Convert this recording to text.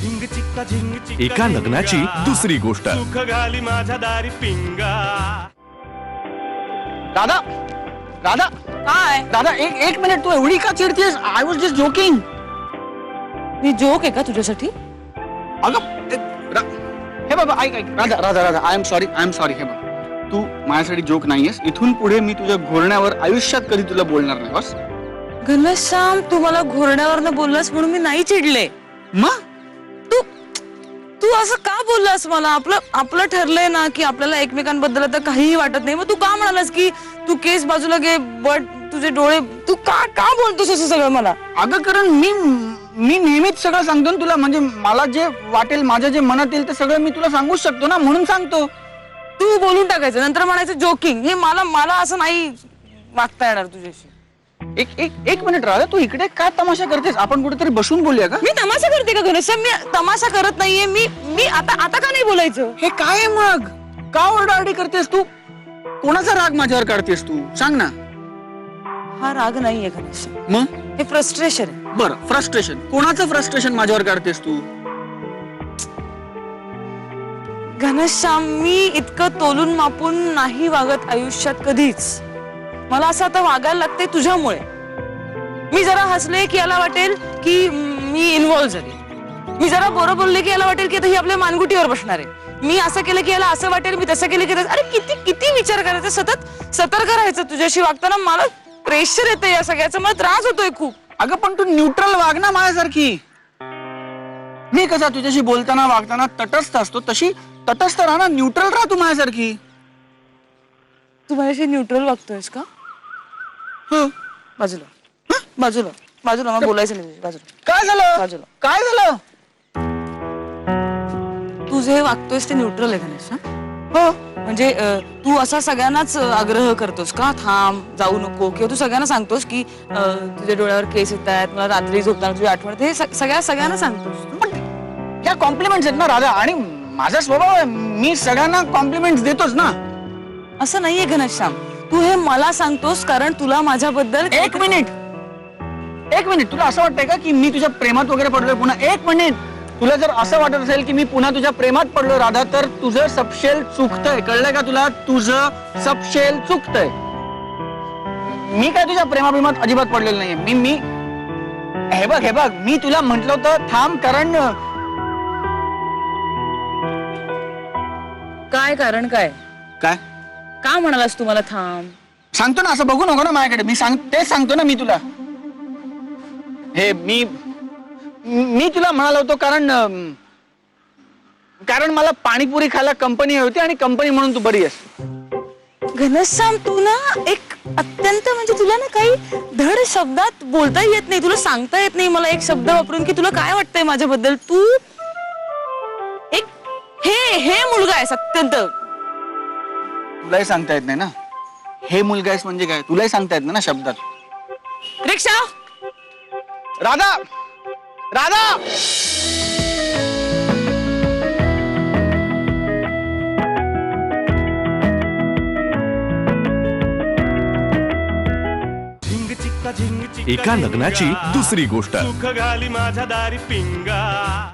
एका लग्नाची दुसरी गोष्ट. सुख घाली माझ्या दारी पिंगा. दादा दादा काय दादा एक मिनिट, तू एवढी का चिडतीयस? I was just joking. मी जोक आहे का तुझ्यासाठी? हे बाबा ऐक ऐक Radha Radha Radha I am sorry हे बघ, तू माझ्यासाठी जोक नाहीयेस. इथून पुढे मी तुझ्या घोरण्यावर आयुष्यात कधी तुला बोलणार नाही बस. घनश्याम, तू मला घोरण्यावरनं बोललास म्हणून मी नाही चिडले. मग तू तू असं का बोललास मला? आपलं ठरलंय ना की आपल्याला एकमेकांबद्दल आता काहीही वाटत नाही. मग तू का म्हणालास की तू केस बाजूला घे, बट तुझे डोळे, तू का बोलतोस असं सगळं मला? अगं कारण मी नेहमीच सगळं सांगतो ना तुला. म्हणजे मला जे वाटेल, माझ्या जे मनात येईल ते सगळं मी तुला सांगूच शकतो ना, म्हणून सांगतो. तू बोलून टाकायचं नंतर म्हणायचं जोकिंग. हे मला असं नाही वागता येणार तुझ्याशी. एक मिनिट राधा, तू इकडे काय तमाशा करतेस? आपण कुठेतरी बसून बोलूया का? मी तमाशा करते का घनश्याम? मी तमाशा करत नाहीये. मी आता का नाही बोलायचं? हे काय मग? का ओरडाओरडी करतेस तू? कोणाचा राग माझ्यावर काढतेस तू? सांग ना. हा राग नाहीये घनश्याम, मग हे फ्रस्ट्रेशन आहे. बरं, फ्रस्ट्रेशन. कोणाचं फ्रस्ट्रेशन माझ्यावर काढतेस तू? घनश्याम, मी इतकं तोलून मापून नाही वागत आयुष्यात कधीच. मला असं आता वागायला लागते तुझ्यामुळे. मी जरा हसले की याला वाटेल की मी इन्व्हॉल्व झाले. मी जरा बरं बोलले की याला वाटेल की आता ही आपल्या मानगुटीवर बसणार आहे. मी असं केलं की याला असं वाटेल, मी तसं केलं की अरे किती विचार करायचा, सतत सतर्क राहायचं. तुझ्याशी वागताना मला प्रेशर येते या सगळ्याचं, मला त्रास होतोय खूप. अगं पण तू न्यूट्रल वाग ना माझ्यासारखी. मी कसा तुझ्याशी बोलताना वागताना तटस्थ असतो, तशी तटस्थ राहा ना, न्यूट्रल राहा तू माझ्यासारखी. तू माझ्याशी न्यूट्रल वागतोयस का? हो. बाजूला बाजूला बाजूला, मला बोलायचं नाही तुझ्याशी. बाजूला काय झालं? बाजूला. काय झालं? तू जे वागतोयस ते न्यूट्रल आहे गणेश. हो. म्हणजे तू असा सगळ्यांनाच आग्रह करतोस का थांब, जाऊ नको, किंवा तू सगळ्यांना सांगतोस की तुझ्या डोळ्यावर केस येत आहेत, मला रात्री झोपताना तुझी आठवण येते, हे सगळ्यांना सांगतोस तू. पण या कॉम्प्लिमेंट्स आहेत ना राधा, आणि माझा स्वभाव आहे, मी सगळ्यांना कॉम्प्लिमेंट्स देतोच ना. असं नाहीये घनश्याम, तू हे मला सांगतोस कारण तुला माझ्याबद्दल. एक मिनिट, तुला असं वाटतंय का की मी तुझ्या प्रेमात वगैरे पडलोय पुन्हा? एक मिनिट, तुला जर असं वाटत असेल की मी पुन्हा तुझ्या प्रेमात पडलो राधा, तर तुझं सपशेल चुकतंय. कळलंय का तुला? तुझं सपशेल चुकतंय. मी काय तुझ्या प्रेमाभिमात अजिबात पडलेलं नाहीये. मी हे बघ मी तुला म्हंटल होतं थांब, कारण काय कारण काय काय का म्हणालास तू मला थांब? सांगतो ना, असं बघू नको ना माझ्याकडे. तेच सांगतो ना मी तुला. हे मी तुला म्हणालो होतो कारण मला पाणीपुरी खायला कंपनी होती, आणि कंपनी म्हणून तू बरी आहेस. घनश्याम, तू ना एक अत्यंत, म्हणजे तुला ना काही धड शब्दात बोलता येत नाही, तुला सांगता येत नाही मला एक शब्द वापरून की तुला काय वाटतंय माझ्याबद्दल. तू एक हे मुलगा आहेस अत्यंत. तुलाही सांगता येत नाही ना हे मुलगा आहेस म्हणजे काय? तुलाही सांगता येत नाही ना शब्दात. रिक्षा राधा राधा एका लग्नाची दुसरी गोष्ट. सुख घाली माझ्या दारी पिंगा.